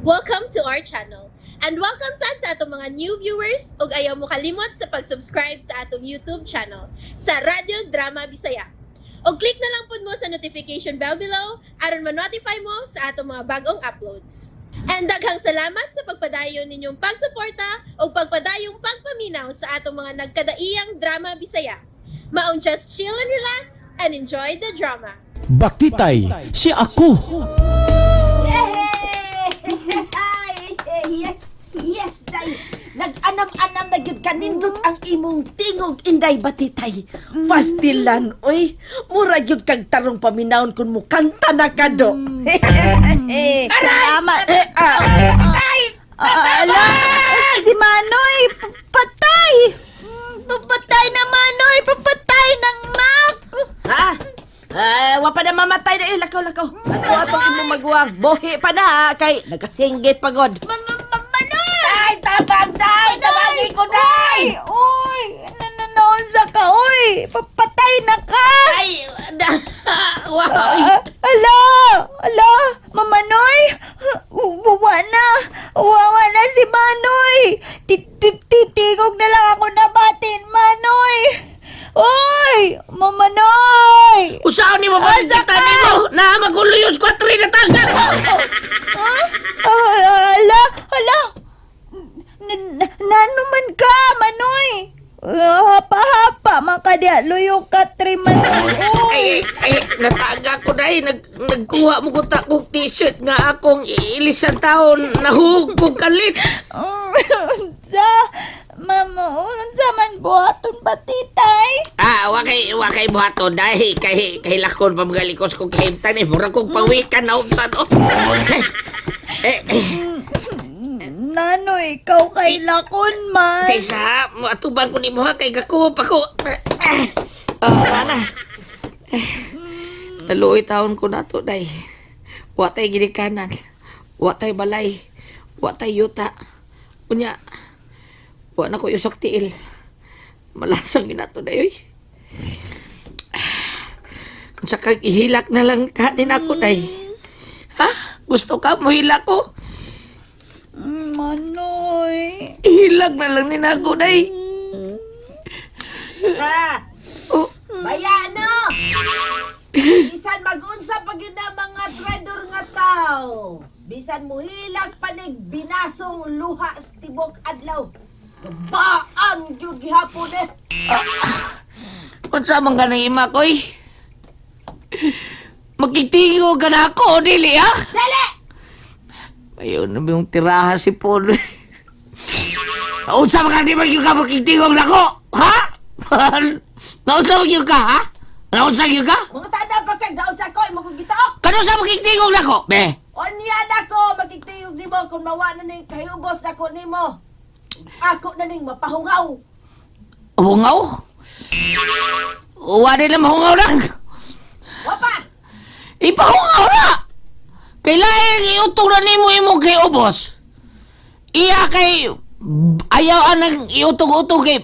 Welcome to our channel. And welcome sa atong mga new viewers ug ayaw mo kalimot sa pag-subscribe sa atong YouTube channel sa Radio Drama Bisaya. O click na lang pud mo sa notification bell below aron ma-notify mo sa atong mga bagong uploads. And daghang salamat sa pagpadayon ninyong pagsuporta o pagpadayong pagpaminaw sa atong mga nagkadaiyang Drama Bisaya. Maong just chill and relax and enjoy the drama. Batitay, si ako. Yes, day. Nag-anam-anam na gyud kanindot ang imong tingog inday batitay. Pastilan, oy. Mura gyud kag tarong paminawon kun mo kanta na kado. Salamat. Patay! Ala, si Manoy, patay. Papatay na Manoy, papatay ng mak. Ha? Wa pa na mamatay na lakaw-lakaw. Atong imong magwang. Bohi pa na ha, kay nagasinggit pagod. Tay, tabang tay! Tabangin ko tay! Uy, nananaunsa ka, uy. Papatay na ka. Ay, wow! Ala, Mamanoy. Wawa na si Manoy. Titigog na lang ako nabatin, Manoy. Uy, Mamanoy. Usaw ni mo ba Asa kita ka? nimo? Na maguluyos 4 na taga ko! Ala. Nanuman ka, Manoy. Hapa-hapa, makadya. Luyo ka, Manoy. Uy. Ay, nataga ko na nagkuha mo ko takong t-shirt nga akong ilisan taon nahug kong kalit. Mama, unsa man buhaton batitay? Wakay buhaton dahil kay lakon pamagalikos kong kahimtan mura kong pawikan na umsan o. Nano, ikaw kay lakon man. Kaysa, atuban ko ni mo ha, kay gakuha pa ko. Nana. Naluoy taon ko na to, day. Watay ginikanan. Watay balay. Watay yuta. Unya, na ko yusak tiil. Malasang ginato, day, oy. Saka ihilak na lang kanin ako, day. Ha? Gusto ka mo hilak ko? Manoy. Ihilak na lang ni ako, day. Oh. Bayano! Bisan mag-unsa pag yun na mga trader nga tao. Bisan muhilag panig binasong luha sa tibok adlaw. Baang yung gihapon eh. Unsa man ka nang ima koy? Magkitingo ka na ako, dili ha? Dali! Ayun na yung tiraha si Paul. Unsa man ka di magyug ka magkitingo na ako? Ha? Naunsa magyug ka, ha? Naunsa magyug ka? Mga tanda pa kay daon sa ko, imo kong gitaok. Kano sa magkitingo na ako? Be, Onyan ako, magkitingog nimo kung mawa na ning kahubos na ko nimo. Ako na ning mapahungaw. hungaw? Wala na mahungaw lang. Wapa! Ipahungaw na! Kailangan iutong na nimo imo kay ubos. Iya kay ayaw anang iutong-utong kay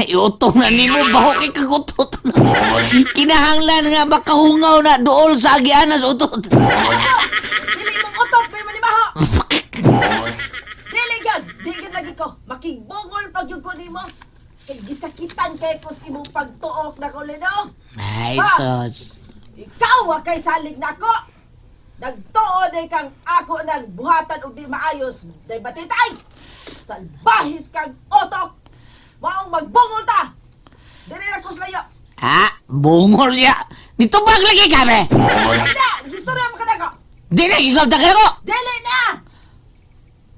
iutong na nimo baho kay kagutot. Kinahanglan nga makahungaw na dool sa agianas utot. Dili mong utot, may manimaho! Dili gyud, digid lagi ko. Makigbungol pag yung ko nimo. Kay gisakitan kay ko sa imong pagtuok na ko lino. Ay, Ah! sos. Ikaw wa kay salig nako. Nagtuo day kang ako nang buhatan og di maayos. Day batitay. Salbahis kag otok. Maong magbungol ta. Dili na ko slayo. Ha? Bungol ya. Nitubag lagi kami. Na, gistorya mo kada ko. Di na ikaw takil ko. Dili na.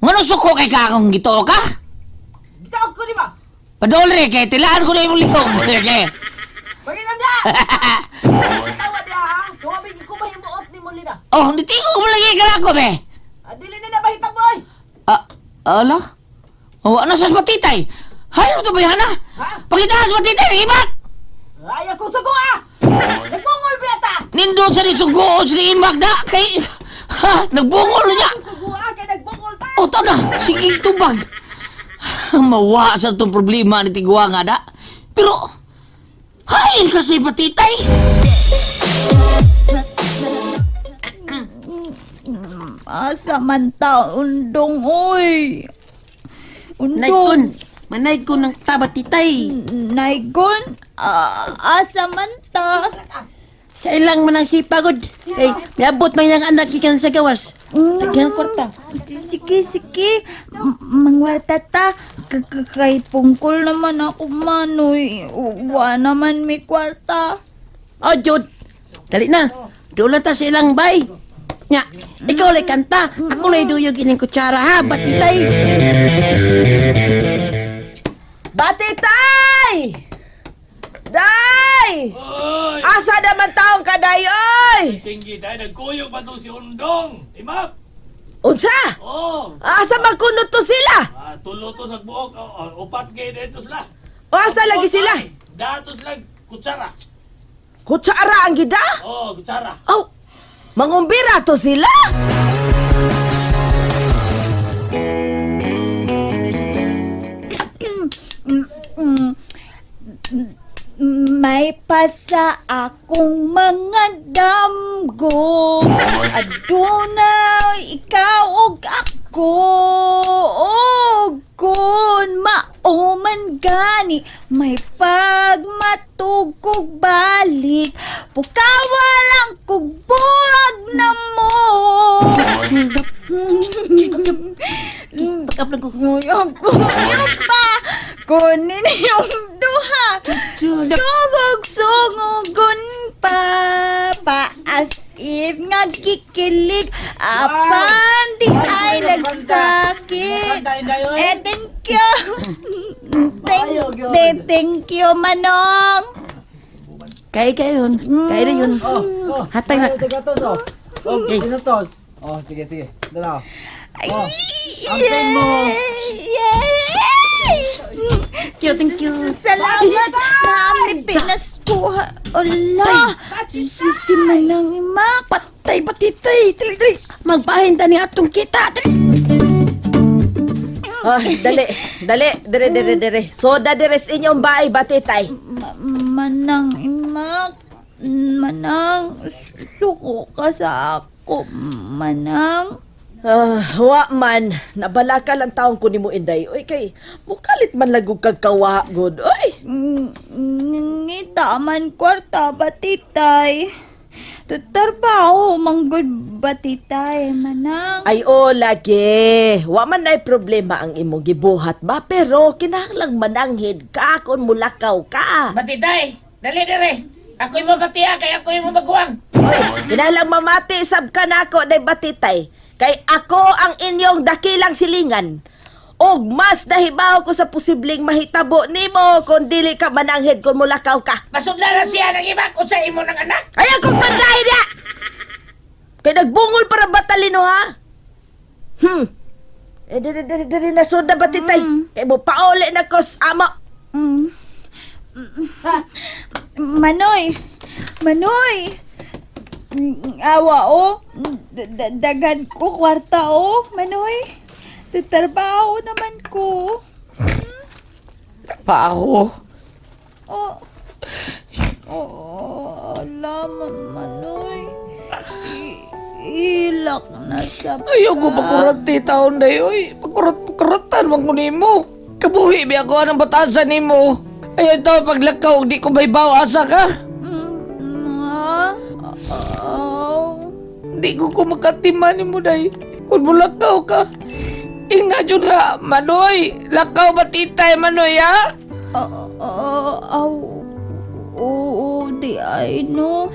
Ngano suko kay kakong gito ka? Gitaog ko di ba? Padolre kay tilaan ko na yung lihong. Pagilam na. Tawa dia ha. Kuwabi ko mahimuot ni mo lina. Oh, nitingo mo lagi ka na ako, be. Dili na nabahita boy. Ala? Awa na sa matitay. Hay, ano ito ba yan, ha? Ha? Pagitaas matitay, ibat! Ay ako sugo ah. Nagbungol biyata. Nindot sa nisugoon sa imbag na, kay... Ha, nagbungol niya. Ako sugo ah kay nagbungol ta. O, ito na, sige tubag. Mawa sa itong problema ni Tigwa nga da. Pero, hay, kasi patitay. Asa man ta, undong, oy. Naikon, Undong. manay ko ng tabat titay. Naigon, asa man ta. Sa ilang manang sipagod. Kay, miabot man yung anak ikan sa gawas. Tagyan kwarta. Sige, sige. Mangwarta ta. Kay pungkol naman ako, manoy. Wa naman may kwarta. Oh, Jud. Dali na. Doon ta sa ilang bay. Nga, ikaw lay kanta. Ako lay duyog ining kutsara ha, batitay. Batitay! Day! Oy! Asa naman taong ka, Day, oy! Singgi tayo, nagkuyog pa to si Undong. Imap! Unsa? Oh! Asa magkunot to sila? Tulo to sa buok. Upat kayo dito sila. O asa lagi sila? Datos lang, kutsara. Kutsara ang gida? Oh, kutsara. Oh, mangumbira to sila? May pasa akong mga damgo. Aduna ikaw og ako. Og kun mauman gani may pagmatugog balik. Pukawa lang kog buwag na mo. Nguyog pa. Kunin yung duha. Sugog-sugugon pa. As if nga kikilig. Apan di ay nagsakit. Thank you. Thank you, Manong. Kaya yun. Kaya na yun. Hatay na. Okay, tos. Oh, sige. Dala. Oh, Yay! Thank you. Salamat. Dami pinaskuha. Ala. Si Manang Ima. Patay, batitay. Dali. Magbahin ta ni atong kita. Dali. Oh, dali. Dire. Soda deres inyong bahay, Batitay. Manang Ima. Manang. Suko ka sa ako. Manang. Wa man, nabala ka lang taong ko ni mo, Inday. Oy, kay, mukalit man lagog kagkawa, good. Oy, Ngita man kwarta, Batitay. Tutarbaho, manggod, Batitay, Manang. ay o, lagi. Wa man ay problema ang imong gibuhat ba, pero kinahanglang mananghid ka kung mulakaw ka. Batitay, dali dire. Ako'y mabatiya, kaya ako'y mabaguang. Oy, kinahanglang mamati sab ka nako, day Batitay. Kay ako ang inyong dakilang silingan. Og mas nahibaw ko sa posibleng mahitabo nimo kung dili ka mananghid kung mulakaw ka. Masudla na siya ng iba kung sa imo ng anak. Ay, akong bandahin niya! Kay nagbungol para batalino, ha? Dari na soda Batitay. Kay mo pauli na ko sa amo. Manoy! Awa, oh. Dagan ko kwarta, oh. Manoy. Tatrabaho naman ko. Pa ako. Alam, Manoy. Ilak na sa Ayoko pakurati taon na yun. Pakuratan man ko nimo. Kabuhi biya ko anong batasan nimo. Ay ito paglakaw di ko baybaw asa ka. Di ko makatiman nimo day. Kung mulakaw ka. Inga jud ka, Manoy. Lakaw Batitay, Manoy, ha? Oo, di ay no.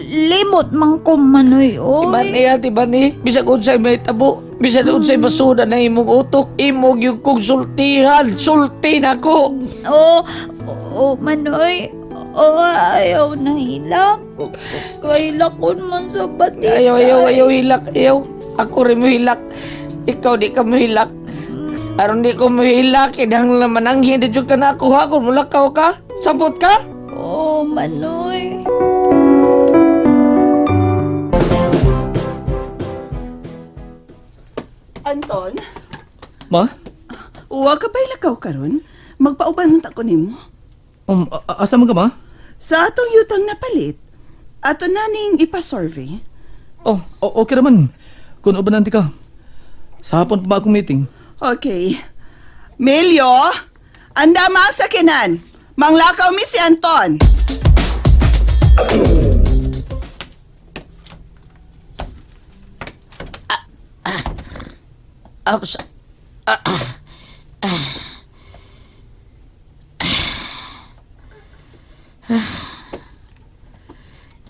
Limot man ko, Manoy, oy. Tibani ha, tibani. Bisag unsay may tabo. Bisag unsay masuda na imong utok. Imog yung kong sultihan. Sulti na ko. Manoy. Ayaw na hilak. Kailakon man sa bati. Ayaw, hilak, ayaw. Ako rin mo hilak. Ikaw di ka mo hilak. Aron di ko mo hilak. Idang naman ang hindi dyan ka na ako ha. Kung mulakaw ka, sabot ka. Manoy. Anton, Ma? wa ka ba'y lakaw karon? Magpauban ta ko nimo. Asa man ka, ma? Sa atong yutang napalit, ato na ning ipa-survey. Okay naman. Kung ubananti ka. Sa hapon pa ba akong meeting? Okay. Melyo, anda mga sakinan. Manglakaw mi si Anton. Ups.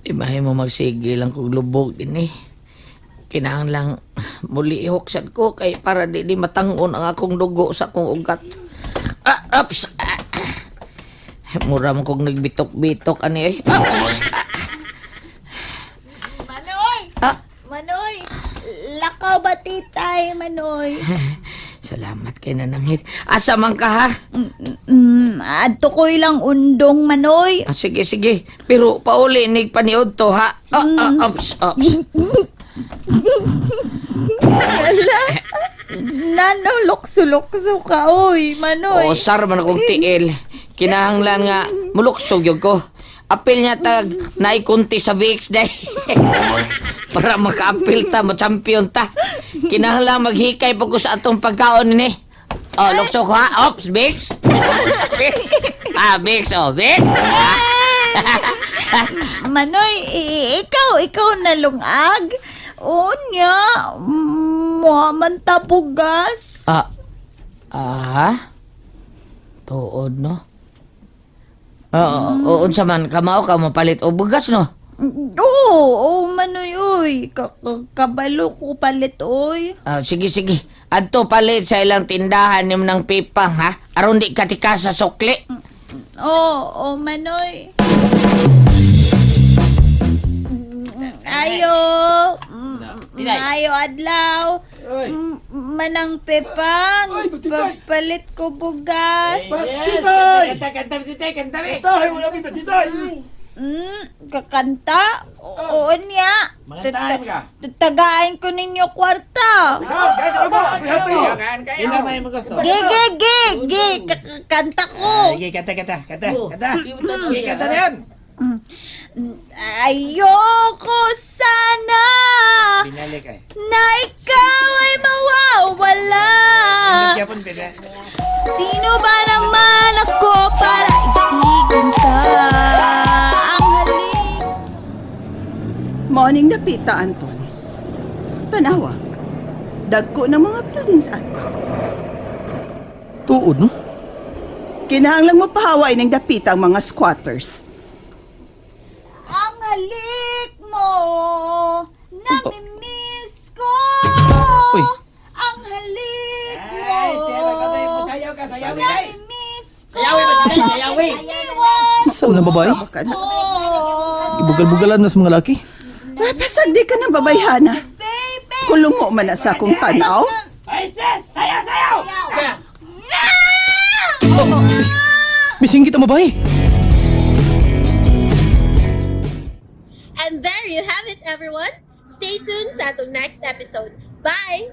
Imahe mo magsige lang kong lubog din eh. Kinahang lang muli ihuksan ko kay para di matangon ang akong dugo sa akong ugat. Ups. Mura mo kong nagbitok-bitok ani eh. Ups. Manoy! Manoy! Lakaw ba titay, Manoy? Salamat kay nanangit. Asa man ka ha? Adto ko'y lang undong, Manoy. Sige, sige. Pero pauli nig paniod to ha. Ups. Nanulokso-lokso ka, oy, Manoy. O, sar man akong tiil. Kinahanglan nga muluksog yun ko. Apil niya tag naikunti sa VIX day. Para maka-apil ta, ma-champion ta. Kinahanglan maghikay po ko sa atong pagkaon ni. Oh, luksog ko ha. Ops, VIX. VIX. VIX, oh, VIX. Manoy, ikaw nalungag. O niya, man tapugas. Tuod, no? Oo, unsa man, kamao ka mapalit o bugas, no? Oo, Manoy, oy. Kabalo ko palit, oy. Sige, sige. Adto palit sa ilang tindahan yung ng pipang, ha? Aron di katika sa sukli. Oo, Manoy. Ayo. Ayo, adlaw. Manang pepang. Palit ko bugas. Kakanta? Oo niya. Tagaan ko ninyo kwarta. Ge. Kanta ko. Ayoko sana na ikaw ay mawawala. Sino ba naman ako para ibigin ka? Ang halik. Morning na pita, Anton. Tanawa. Dagko ng mga buildings at Tuod, no? kinahanglang mapahaway ng dapita ang mga squatters. Ang halik mo, namimiss ko. Uy. Ang halik mo, namimiss ko. Saan na babae? Sama ka na. Ibugal-bugalan na sa mga laki. Ay, pasag di ka na babayhana. Kulungo man na sa akong tanaw. Ay, sis! Sayaw, sayaw! Bising kita mabae. And there you have it, everyone. Stay tuned sa atong next episode. Bye!